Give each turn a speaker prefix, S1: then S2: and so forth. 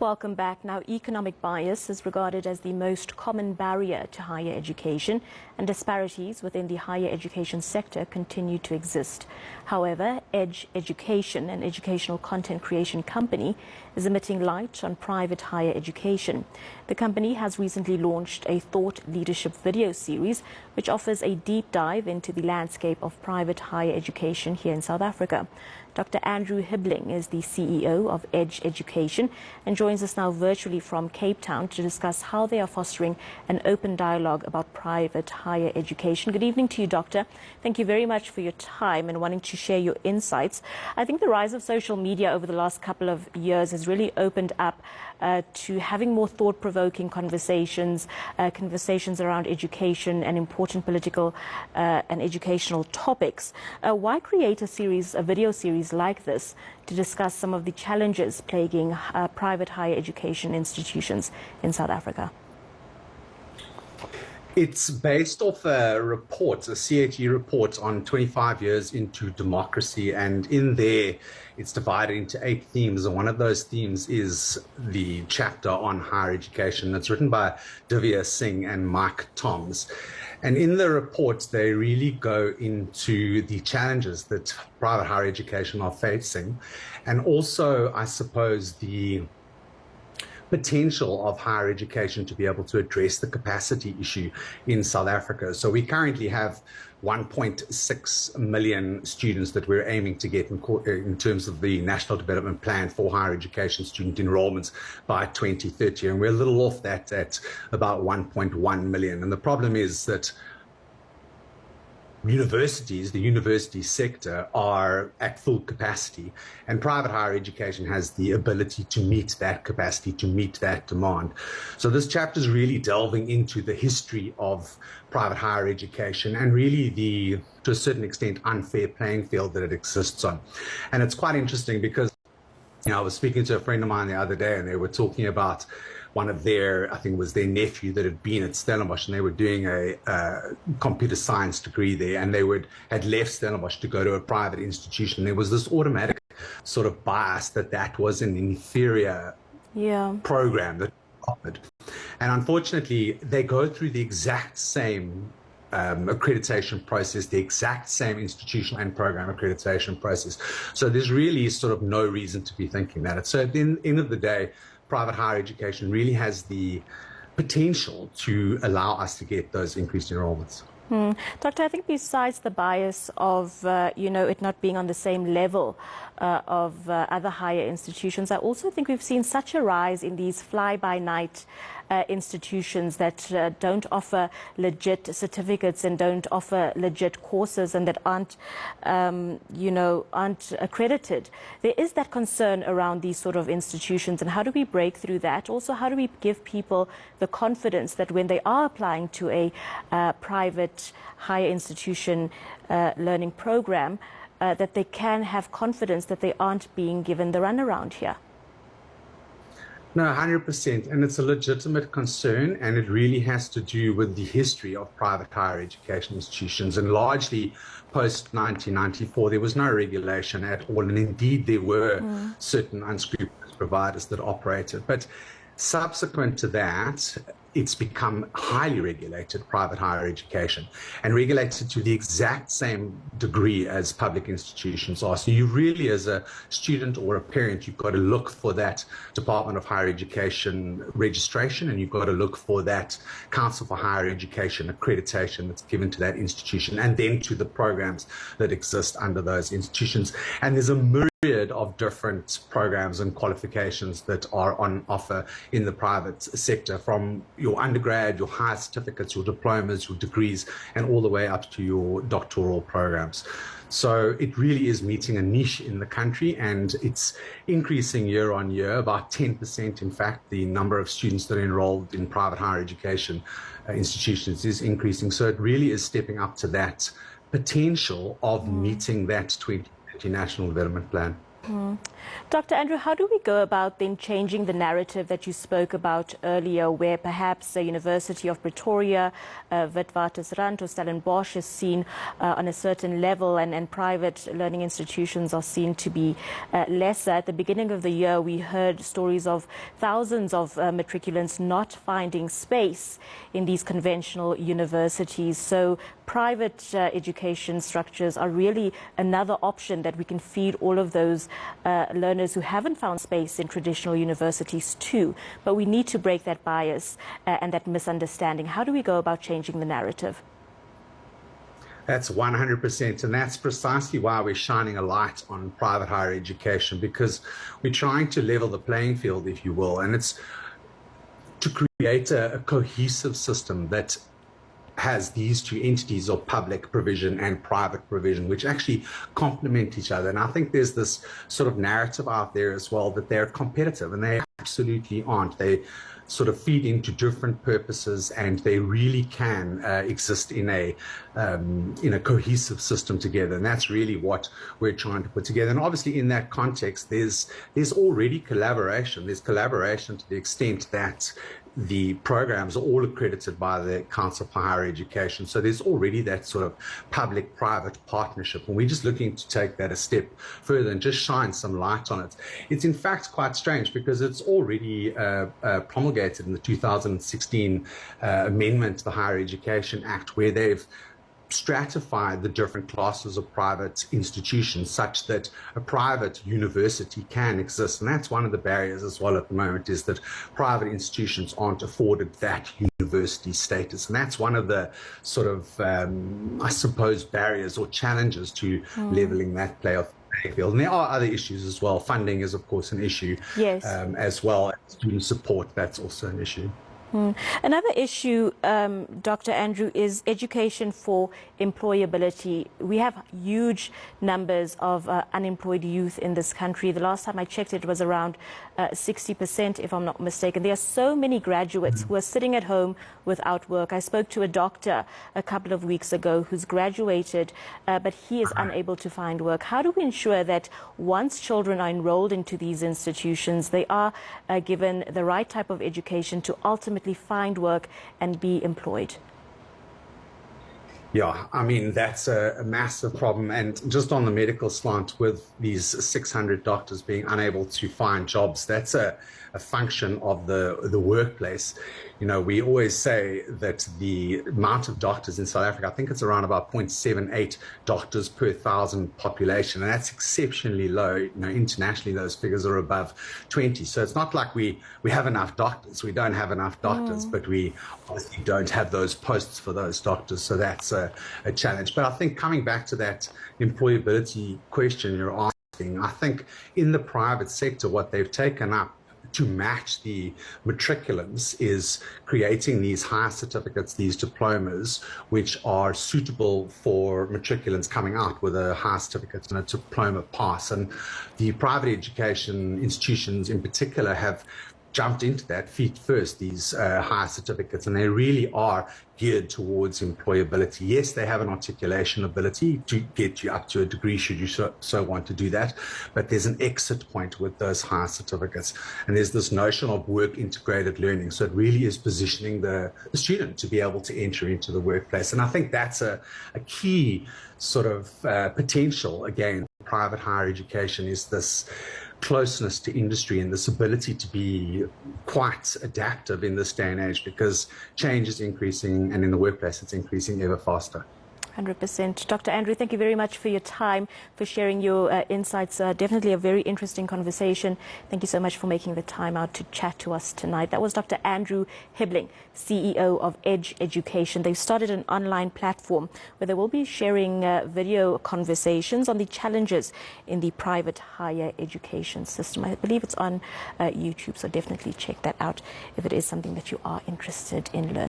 S1: Welcome back. Now, economic bias is regarded as the most common barrier to higher education, and disparities within the higher education sector continue to exist. However, Edge Education, an educational content creation company, is emitting light on private higher education. The company has recently launched a thought leadership video series, which offers a deep dive into the landscape of private higher education here in South Africa. Dr. Andrew Hibbling is the CEO of Edge Education and joins us now virtually from Cape Town to discuss how they are fostering an open dialogue about private higher education. Good evening to you, Doctor. Thank you very much for your time and wanting to share your insights. I think the rise of social media over the last couple of years has really opened up to having more thought-provoking conversations, conversations around education and important political and educational topics. Why create a video series like this to discuss some of the challenges plaguing private higher education institutions in South Africa?
S2: It's based off a report, a CHE report on 25 years into democracy, and in there it's divided into 8 themes, and one of those themes is the chapter on higher education. It's written by Divya Singh and Mike Toms. And in the report, they really go into the challenges that private higher education are facing, and also, I suppose, the potential of higher education to be able to address the capacity issue in South Africa. So we currently have 1.6 million students that we're aiming to get in terms of the National Development Plan for higher education student enrollments by 2030. And we're a little off that at about 1.1 million. And the problem is that universities, the university sector, are at full capacity, and private higher education has the ability to meet that capacity, to meet that demand. So this chapter is really delving into the history of private higher education and really the, to a certain extent, unfair playing field that it exists on. And it's quite interesting because, you know, I was speaking to a friend of mine the other day, and they were talking about one of their, I think it was their nephew that had been at Stellenbosch, and they were doing a computer science degree there, and they had left Stellenbosch to go to a private institution. There was this automatic sort of bias that was an inferior program that offered. And unfortunately, they go through the exact same accreditation process, the exact same institutional and program accreditation process. So there's really sort of no reason to be thinking that. So at the end of the day, private higher education really has the potential to allow us to get those increased enrollments.
S1: Doctor, I think besides the bias of, it not being on the same level of other higher institutions, I also think we've seen such a rise in these fly-by-night institutions that don't offer legit certificates and don't offer legit courses and that aren't accredited. There is that concern around these sort of institutions, and how do we break through that? Also, how do we give people the confidence that when they are applying to a private higher institution learning program, that they can have confidence that they aren't being given the runaround here?
S2: No, 100%. And it's a legitimate concern, and it really has to do with the history of private higher education institutions. And largely post-1994, there was no regulation at all. And indeed, there were certain unscrupulous providers that operated. But subsequent to that, it's become highly regulated, private higher education, and regulated to the exact same degree as public institutions are. So you really, as a student or a parent, you've got to look for that Department of Higher Education registration, and you've got to look for that Council for Higher Education accreditation that's given to that institution, and then to the programs that exist under those institutions. And there's a myriad of different programs and qualifications that are on offer in the private sector, from your undergrad, your higher certificates, your diplomas, your degrees, and all the way up to your doctoral programs. So it really is meeting a niche in the country, and it's increasing year on year, about 10%. In fact, the number of students that are enrolled in private higher education institutions is increasing. So it really is stepping up to that potential of meeting that 2030 National Development Plan.
S1: Dr. Andrew, how do we go about then changing the narrative that you spoke about earlier, where perhaps the University of Pretoria, Witwatersrand or Stellenbosch is seen on a certain level and private learning institutions are seen to be lesser? At the beginning of the year, we heard stories of thousands of matriculants not finding space in these conventional universities. So private education structures are really another option that we can feed all of those learners who haven't found space in traditional universities too. But we need to break that bias and that misunderstanding. How do we go about changing the narrative?
S2: That's 100%, and that's precisely why we're shining a light on private higher education, because we're trying to level the playing field, if you will, and it's to create a cohesive system that has these two entities of public provision and private provision, which actually complement each other. And I think there's this sort of narrative out there as well that they're competitive, and they absolutely aren't. They sort of feed into different purposes, and they really can exist in a cohesive system together. And that's really what we're trying to put together. And obviously, in that context, there's already collaboration. There's collaboration to the extent that the programs are all accredited by the Council for Higher Education. So there's already that sort of public-private partnership, and we're just looking to take that a step further and just shine some light on it. It's in fact quite strange because it's already promulgated in the 2016 amendment to the Higher Education Act, where they've stratify the different classes of private institutions such that a private university can exist. And that's one of the barriers as well at the moment, is that private institutions aren't afforded that university status. And that's one of the sort of, I suppose, barriers or challenges to leveling that playing field. And there are other issues as well. Funding is, of course, an issue.
S1: Yes.
S2: As well as student support. That's also an issue.
S1: Another issue, Dr. Andrew, is education for employability. We have huge numbers of unemployed youth in this country. The last time I checked, it was around 60%, if I'm not mistaken. There are so many graduates who are sitting at home without work. I spoke to a doctor a couple of weeks ago who's graduated, but he is unable to find work. How do we ensure that once children are enrolled into these institutions, they are given the right type of education to ultimately find work and be employed?
S2: Yeah, I mean, that's a massive problem. And just on the medical slant, with these 600 doctors being unable to find jobs, that's a function of the workplace. You know, we always say that the amount of doctors in South Africa, I think it's around about 0.78 doctors per 1,000 population, and that's exceptionally low. You know, internationally, those figures are above 20. So it's not like we have enough doctors. We don't have enough doctors, but we obviously don't have those posts for those doctors. So that's a challenge. But I think coming back to that employability question you're asking, I think in the private sector, what they've taken up to match the matriculants is creating these higher certificates, these diplomas, which are suitable for matriculants coming out with a higher certificate and a diploma pass. And the private education institutions in particular have jumped into that feet first, these higher certificates, and they really are geared towards employability. Yes, they have an articulation ability to get you up to a degree should you so want to do that, but there's an exit point with those higher certificates, and there's this notion of work integrated learning. So it really is positioning the student to be able to enter into the workplace, and I think that's a key sort of potential, again, private higher education, is this closeness to industry and this ability to be quite adaptive in this day and age, because change is increasing, and in the workplace it's increasing ever faster.
S1: 100%. Dr. Andrew, thank you very much for your time, for sharing your insights. Definitely a very interesting conversation. Thank you so much for making the time out to chat to us tonight. That was Dr. Andrew Hibbling, CEO of Edge Education. They've started an online platform where they will be sharing video conversations on the challenges in the private higher education system. I believe it's on YouTube, so definitely check that out if it is something that you are interested in learning.